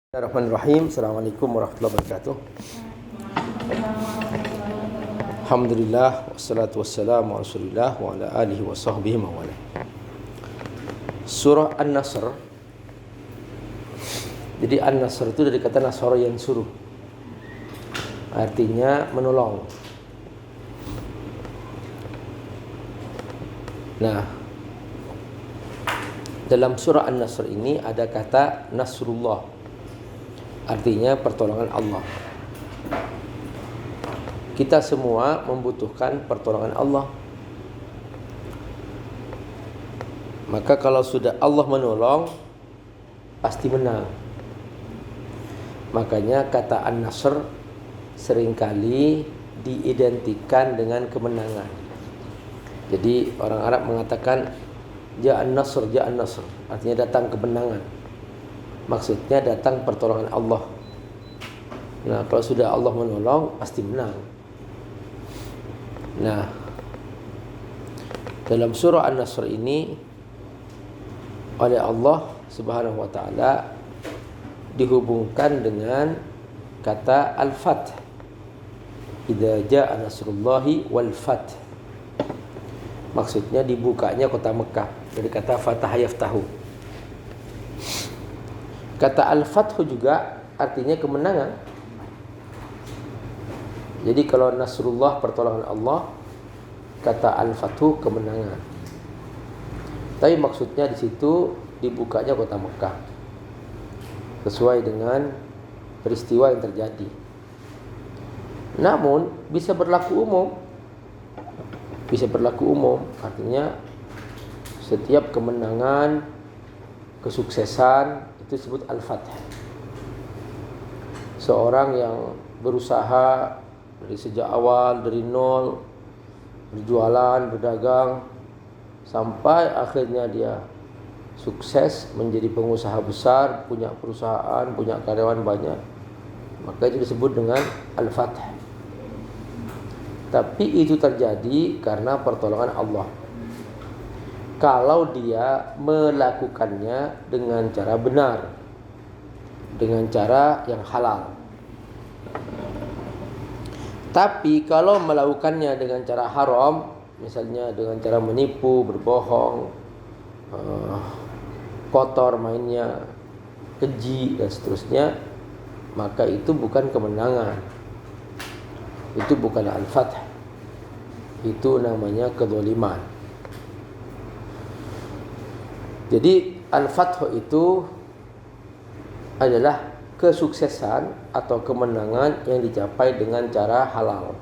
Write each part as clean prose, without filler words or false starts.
Bismillahirrahmanirrahim. Assalamualaikum warahmatullahi wabarakatuh. Alhamdulillah wassalatu wassalamu ala Rasulillah wa ala alihi wa sahbihi wa wala. Surah An-Nasr. Jadi An-Nasr itu dari kata nasara yang suruh. Artinya menolong. Nah, dalam surah An-Nasr ini ada kata Nasrullah. Artinya pertolongan Allah. Kita semua membutuhkan pertolongan Allah. Maka kalau sudah Allah menolong, pasti menang. Makanya kata An-Nasr seringkali diidentikan dengan kemenangan. Jadi orang Arab mengatakan Ja'an Nasr, Ja'an Nasr, artinya datang kemenangan. Maksudnya datang pertolongan Allah. Nah, kalau sudah Allah menolong, pasti menang. Nah, dalam surah An-Nasr ini oleh Allah Subhanahu wa taala dihubungkan dengan kata Al-Fath. Idza jaa nasrullahi wal fath. Maksudnya dibukanya kota Mekah dari kata fatah yaftahu. Kata Al-Fathu juga artinya kemenangan. Jadi kalau Nasrullah pertolongan Allah, kata Al-Fathu kemenangan. Tapi maksudnya di situ dibukanya kota Mekah sesuai dengan peristiwa yang terjadi. Namun bisa berlaku umum. Bisa berlaku umum, artinya setiap kemenangan, kesuksesan itu disebut Al-Fath. Seorang yang berusaha dari sejak awal, dari nol, berjualan, berdagang, sampai akhirnya dia sukses menjadi pengusaha besar, punya perusahaan, punya karyawan banyak, maka itu disebut dengan Al-Fath. Tapi itu terjadi karena pertolongan Allah. Kalau dia melakukannya dengan cara benar, dengan cara yang halal. Tapi kalau melakukannya dengan cara haram, misalnya dengan cara menipu, berbohong, kotor mainnya, keji dan seterusnya, maka itu bukan kemenangan. Itu bukan Al-Fath. Itu namanya kezaliman. Jadi Al-Fathu itu adalah kesuksesan atau kemenangan yang dicapai dengan cara halal,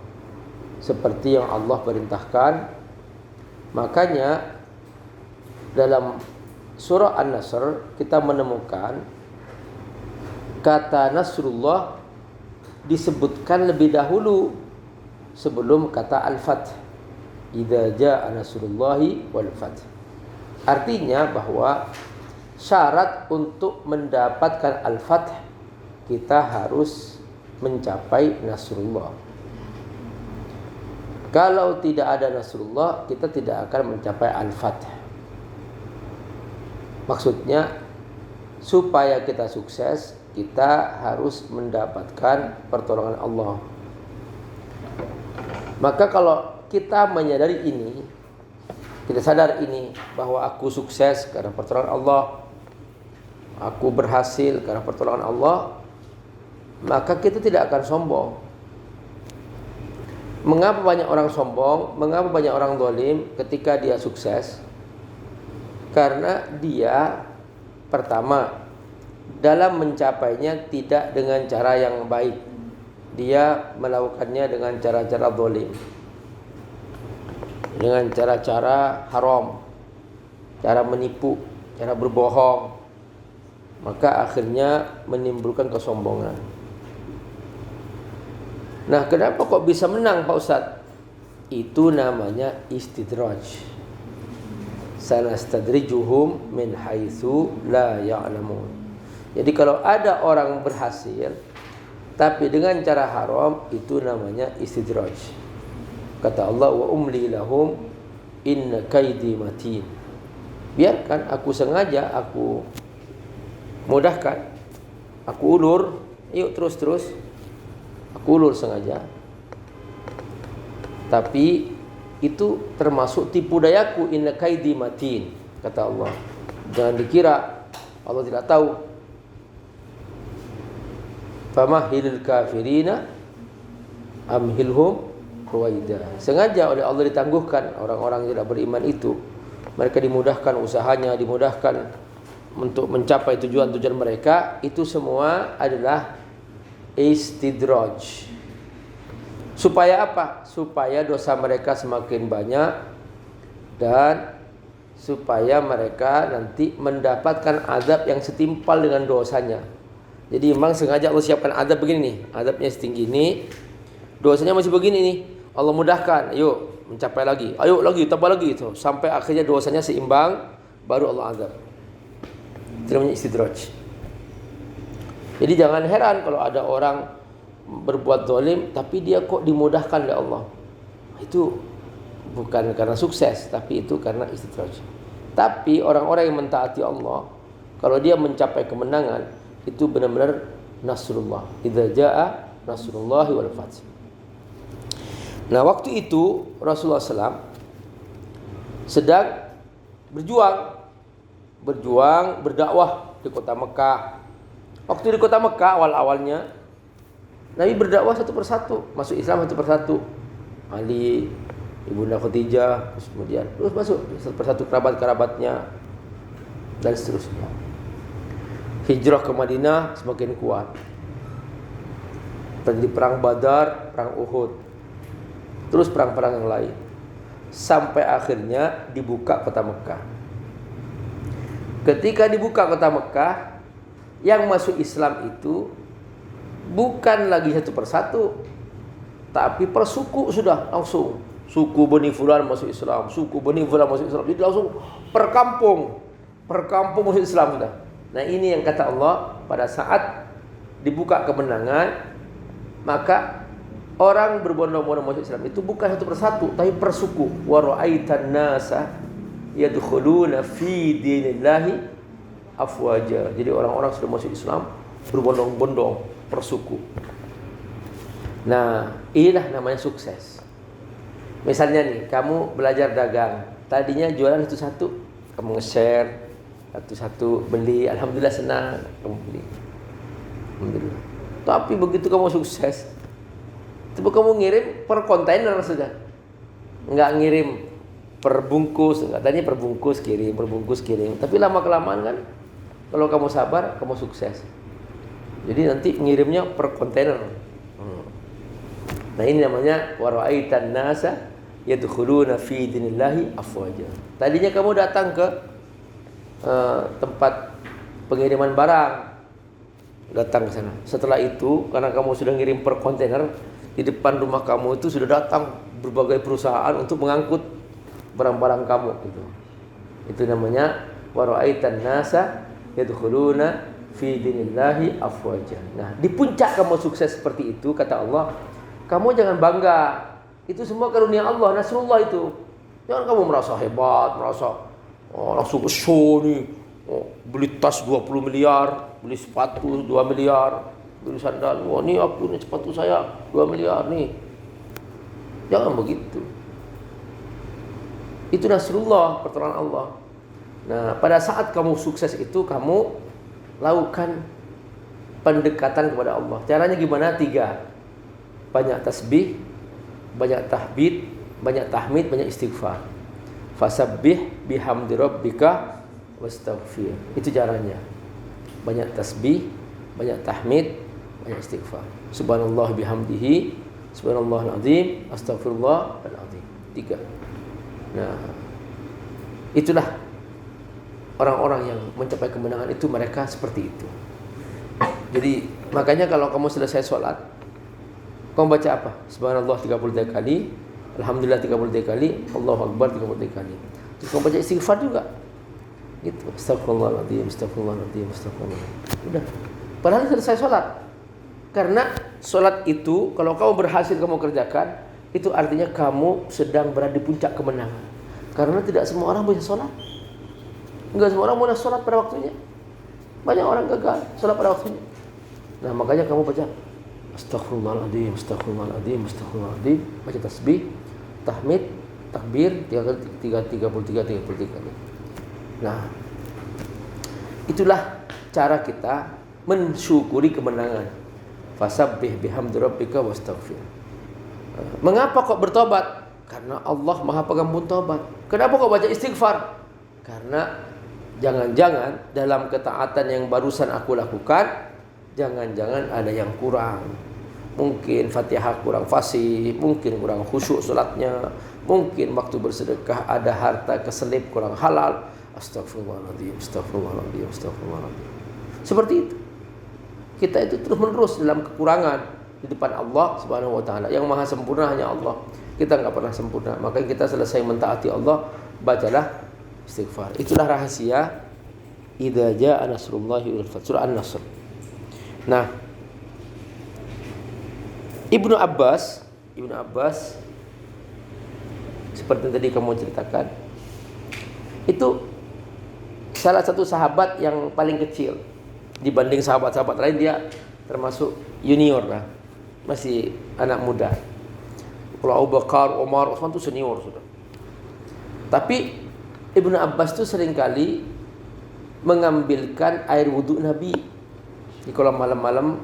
seperti yang Allah perintahkan. Makanya dalam surah An-Nasr kita menemukan kata Nasrullah disebutkan lebih dahulu sebelum kata Al-Fath. Idza jaa nasrullahi wal fath. Artinya bahwa syarat untuk mendapatkan Al-Fath kita harus mencapai Nasrullah. Kalau tidak ada Nasrullah, kita tidak akan mencapai Al-Fath. Maksudnya supaya kita sukses, kita harus mendapatkan pertolongan Allah. Maka kalau kita menyadari ini, kita sadar ini bahwa aku sukses karena pertolongan Allah, aku berhasil karena pertolongan Allah, maka kita tidak akan sombong. Mengapa banyak orang sombong? Mengapa banyak orang zalim ketika dia sukses? Karena dia pertama dalam mencapainya tidak dengan cara yang baik. Dia melakukannya dengan cara-cara zalim, dengan cara-cara haram, cara menipu, cara berbohong, maka akhirnya menimbulkan kesombongan. Nah, kenapa kok bisa menang Pak Ustadz? Itu namanya istidraj. Sanastadrijuhum min haitsu la ya'lamun. Jadi kalau ada orang berhasil tapi dengan cara haram, itu namanya istidraj. Kata Allah, wa umli lahum inna kaidi matin. Biarkan aku sengaja, aku mudahkan Aku ulur, yuk terus. Aku ulur sengaja. Tapi itu termasuk tipu dayaku, inna kaidi matin, kata Allah. Jangan dikira Allah tidak tahu. Famahilil kafirina amhilhum ruwaida. Sengaja oleh Allah ditangguhkan orang-orang yang tidak beriman itu. Mereka dimudahkan usahanya, dimudahkan untuk mencapai tujuan-tujuan mereka. Itu semua adalah istidraj. Supaya apa? Supaya dosa mereka semakin banyak dan supaya mereka nanti mendapatkan azab yang setimpal dengan dosanya. Jadi memang sengaja Allah siapkan azab begini nih, azabnya setinggi ini, dosanya masih begini nih. Allah mudahkan, ayo mencapai lagi, ayo lagi, tambah lagi itu, sampai akhirnya dosanya seimbang, baru Allah azab. Itu namanya istidraj. Jadi jangan heran kalau ada orang berbuat zalim tapi dia kok dimudahkan oleh Allah. Itu bukan karena sukses, tapi itu karena istidraj. Tapi orang-orang yang mentaati Allah, kalau dia mencapai kemenangan, itu benar-benar nasrullah. Idza jaa nasrullahi wal fath. Nah, waktu itu Rasulullah SAW sedang berjuang berdakwah di kota Mekah. Waktu di kota Mekah awal-awalnya Nabi berdakwah satu persatu, masuk Islam satu persatu. Ali, Ibunda Khadijah, terus masuk satu persatu kerabat-kerabatnya dan seterusnya. Hijrah ke Madinah semakin kuat. Terjadi perang Badar, perang Uhud, terus perang-perang yang lain, sampai akhirnya dibuka kota Mekah. Ketika dibuka kota Mekah, yang masuk Islam itu bukan lagi satu persatu, tapi per suku sudah langsung. Suku Bani Fulan masuk Islam, suku Bani Fulan masuk Islam. Jadi langsung per kampung masuk Islam sudah. Nah, ini yang kata Allah, pada saat dibuka kemenangan, maka orang berbondong-bondong masuk Islam itu bukan satu persatu, tapi per suku. Wa ra'aitan nasa yadkhuluna fi dinillahi afwaja. Jadi orang-orang sudah masuk Islam berbondong-bondong per suku. Nah, inilah namanya sukses. Misalnya nih, kamu belajar dagang, tadinya jualan satu-satu, kamu nge-share satu-satu, beli, alhamdulillah senang, kamu beli, alhamdulillah. Tapi begitu kamu sukses, tiba kamu ngirim per kontainer sudah, nggak ngirim per bungkus, nggak, tadinya per bungkus kirim, tapi lama kelamaan kan, kalau kamu sabar, kamu sukses. Jadi nanti ngirimnya per kontainer. Nah, ini namanya wa ra'aitan nasa yadkhuluna fi dinillahi afwaja. Tadinya kamu datang ke tempat pengiriman barang, datang ke sana. Setelah itu, karena kamu sudah ngirim per kontainer, di depan rumah kamu itu sudah datang berbagai perusahaan untuk mengangkut barang-barang kamu gitu. Itu namanya wa ra'aitan nasa yadkhuluna fi dinillahi afwaja. Nah, di puncak kamu sukses seperti itu, kata Allah, kamu jangan bangga. Itu semua karunia Allah, nasrullah itu. Jangan kamu merasa hebat, merasa langsung show nih. Beli tas 20 miliar, beli sepatu 2 miliar, beli sandal. Wah, ini aku nih sepatu saya 2 miliar nih. Jangan begitu. Itu nasrullah, pertolongan Allah. Nah, pada saat kamu sukses itu, kamu lakukan pendekatan kepada Allah. Caranya gimana? 3. Banyak tasbih, banyak tahmid, banyak istighfar. Fasabbih bihamdi rabbika wastaghfir. Itu caranya. Banyak tasbih, banyak tahmid, banyak istighfar. Subhanallah bihamdihi, subhanallahal azim, astaghfirullahal azim. 3. Nah, itulah orang-orang yang mencapai kemenangan itu, mereka seperti itu. Jadi makanya kalau kamu selesai sholat, kamu baca apa? Subhanallah 33 kali, alhamdulillah 33 kali, Allahu akbar 33 kali. Terus kamu baca istighfar juga. Gitu. Astagfirullahaladzim, astagfirullahaladzim, astagfirullahaladzim. Udah. Padahal selesai sholat. Karena sholat itu, kalau kamu berhasil kamu kerjakan, itu artinya kamu sedang berada di puncak kemenangan. Karena tidak semua orang bisa sholat. Enggak semua orang boleh sholat pada waktunya. Banyak orang gagal sholat pada waktunya. Nah, makanya kamu baca Astaghfirullahaladzim, Astaghfirullahaladzim, Astaghfirullahaladzim, baca tasbih, tahmid, takbir 33 kali. Nah, itulah cara kita mensyukuri kemenangan. Fasabbih bihamdi rabbika wastaghfir. Mengapa kok bertobat? Karena Allah Maha Pengampun taubat. Kenapa kok baca istighfar? Karena jangan-jangan dalam ketaatan yang barusan aku lakukan, jangan-jangan ada yang kurang. Mungkin Fatihah kurang fasih, mungkin kurang khusyuk salatnya, mungkin waktu bersedekah ada harta keselip kurang halal. Astagfirullahaladzim, astagfirullahaladzim, astagfirullahaladzim. Seperti itu. Kita itu terus menerus dalam kekurangan di depan Allah Subhanahu wa taala. Yang maha sempurna hanya Allah. Kita enggak pernah sempurna. Makanya kita selesai mentaati Allah, bacalah istighfar. Itulah rahasia idza jaa nasrullahi wal fath, surah An-Nasr. Nah, Ibnu Abbas seperti yang tadi kamu ceritakan, itu salah satu sahabat yang paling kecil dibanding sahabat-sahabat lain. Dia termasuk junior lah, masih anak muda. Kalau Abu Bakar, Umar, Utsman itu senior sudah. Tapi Ibnu Abbas itu seringkali mengambilkan air wudhu Nabi. Jadi kalau malam-malam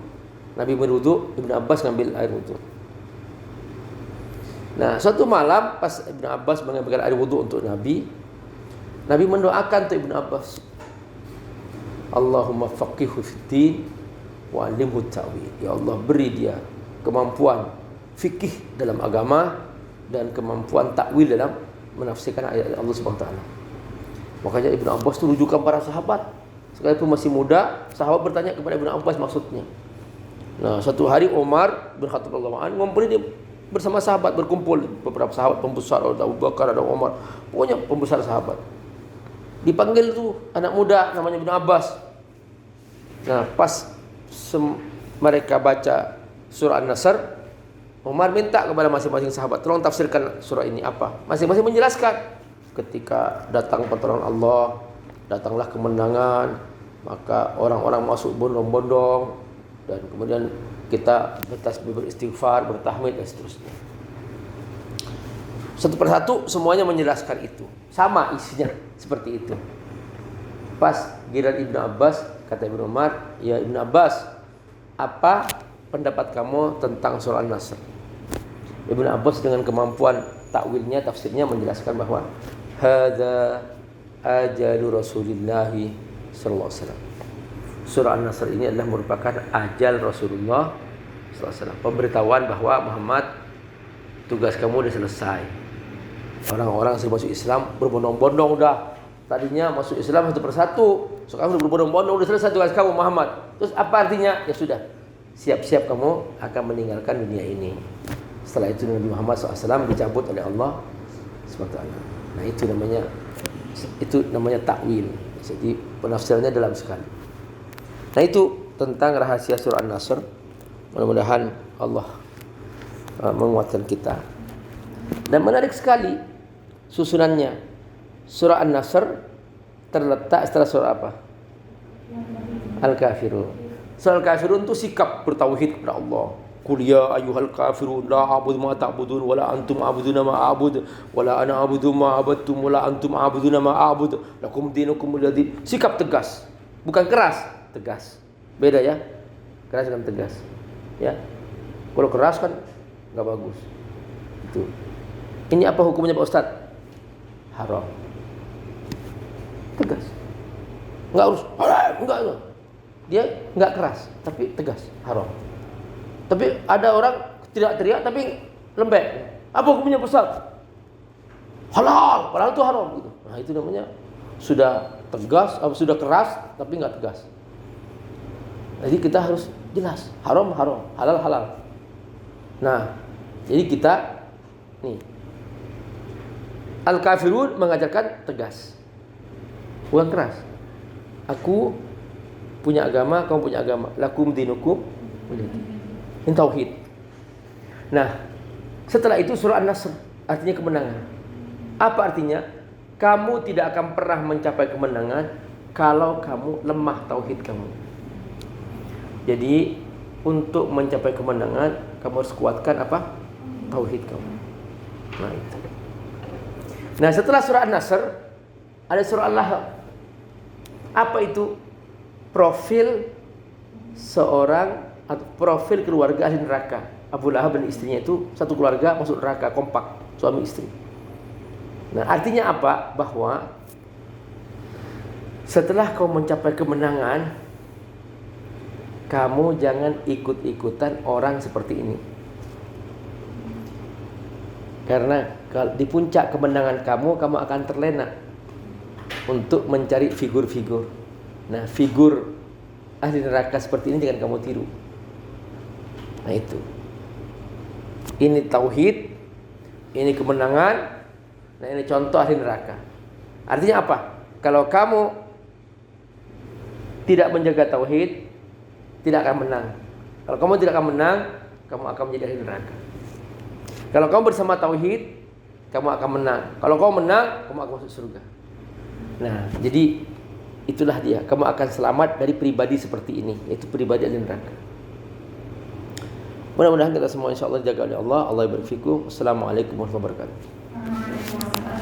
Nabi berwudhu, Ibnu Abbas ngambil air wudhu. Nah, suatu malam pas Ibnu Abbas mengambilkan air wudhu untuk Nabi mendoakan untuk Ibnu Abbas, Allahumma faqihhu fiddin wa 'allimhu ta'wil. Ya Allah, beri dia kemampuan fikih dalam agama dan kemampuan takwil dalam menafsirkan ayat Allah Subhanahu wa taala. Makanya Ibnu Abbas itu rujukan para sahabat. Sekalipun masih muda, sahabat bertanya kepada Ibnu Abbas maksudnya. Nah, satu hari Umar bin Khattab radhiyallahu anhu ngumpulin bersama sahabat, berkumpul beberapa sahabat pembesar, ada Abu Bakar, ada Umar, pokoknya pembesar sahabat. Dipanggil tuh anak muda namanya Ibnu Abbas. Nah, pas mereka baca surah An-Nasr, Umar minta kepada masing-masing sahabat, tolong tafsirkan surah ini apa. Masing-masing menjelaskan. Ketika datang pertolongan Allah, datanglah kemenangan, maka orang-orang masuk bondong-bondong, dan kemudian kita bertasbih, beristighfar, bertahmid dan seterusnya. Satu persatu semuanya menjelaskan itu. Sama isinya seperti itu. Pas giliran Ibnu Abbas, kata Ibnu Umar, ya Ibnu Abbas, apa pendapat kamu tentang surah An-Nasr? Ibnu Abbas dengan kemampuan takwilnya, tafsirnya menjelaskan bahwa hadza ajalu Rasulillahi sallallahu alaihi wasallam. Surah An-Nasr ini adalah merupakan ajal Rasulullah sallallahu alaihi wasallam, pemberitahuan bahwa Muhammad, tugas kamu sudah selesai. Orang-orang yang masuk Islam berbondong-bondong udah. Tadinya masuk Islam satu persatu, sekarang sudah berbondong-bondong, udah selesai tugas kamu Muhammad. Terus apa artinya? Ya sudah, siap-siap kamu akan meninggalkan dunia ini. Setelah itu Nabi Muhammad SAW dicabut oleh Allah SWT. Nah, itu namanya takwil. Jadi penafsirannya dalam sekali. Nah, itu tentang rahasia surah An-Nasr. Mudah-mudahan Allah menguatkan kita. Dan menarik sekali susunannya. Surah An-Nasr terletak setelah surah apa? Al-Kafirun. Surah Al-Kafirun itu sikap bertauhid kepada Allah. Qul ya ayyuhal kafirun la a'budu ma ta'budun wala antum a'buduna ma a'budu wala ana a'budu ma a'badtum wala antum a'buduna ma a'budu lakum dinukum waliyadin. Sikap tegas, bukan keras, tegas. Beda ya. Keras dan tegas. Ya. Kalau keras kan enggak bagus. Itu. Ini apa hukumnya Pak Ustaz? Haram. Tegas. Enggak harus enggak. Dia enggak keras, tapi tegas, haram. Tapi ada orang tidak teriak tapi lembek. Apa hukumnya Ustaz? Halal, padahal itu haram gitu. Nah, itu namanya sudah tegas, sudah keras tapi enggak tegas. Jadi kita harus jelas, haram haram, halal halal. Nah, jadi kita nih Al-Kafirun mengajarkan tegas, bukan keras. Aku punya agama, kamu punya agama. Lakum dinukum waliyadin. Ini tauhid. Nah, setelah itu surah An-Nasr, artinya kemenangan. Apa artinya? Kamu tidak akan pernah mencapai kemenangan kalau kamu lemah tauhid kamu. Jadi untuk mencapai kemenangan kamu harus kuatkan apa? Tauhid kamu. Nah itu. Nah setelah surah An-Nasr ada surah Al-Lahab. Apa itu? Profil seorang atau profil keluarga ahli neraka. Abu Lahab dan istrinya itu satu keluarga masuk neraka, kompak, suami istri. Nah artinya apa? Bahwa setelah kau mencapai kemenangan, kamu jangan ikut-ikutan orang seperti ini. Karena kalau di puncak kemenangan kamu akan terlena untuk mencari figur-figur. Nah, figur ahli neraka seperti ini jangan kamu tiru. Nah, itu. Ini tauhid, ini kemenangan, nah ini contoh ahli neraka. Artinya apa? Kalau kamu tidak menjaga tauhid, tidak akan menang. Kalau kamu tidak akan menang, kamu akan menjadi ahli neraka. Kalau kamu bersama tauhid, kamu akan menang. Kalau kamu menang, kamu akan masuk surga. Nah, jadi itulah dia. Kamu akan selamat dari pribadi seperti ini, yaitu pribadi ahli neraka. Mudah-mudahan kita semua insya Allah dijaga oleh Allah. Allah barik fikum. Assalamualaikum warahmatullahi wabarakatuh.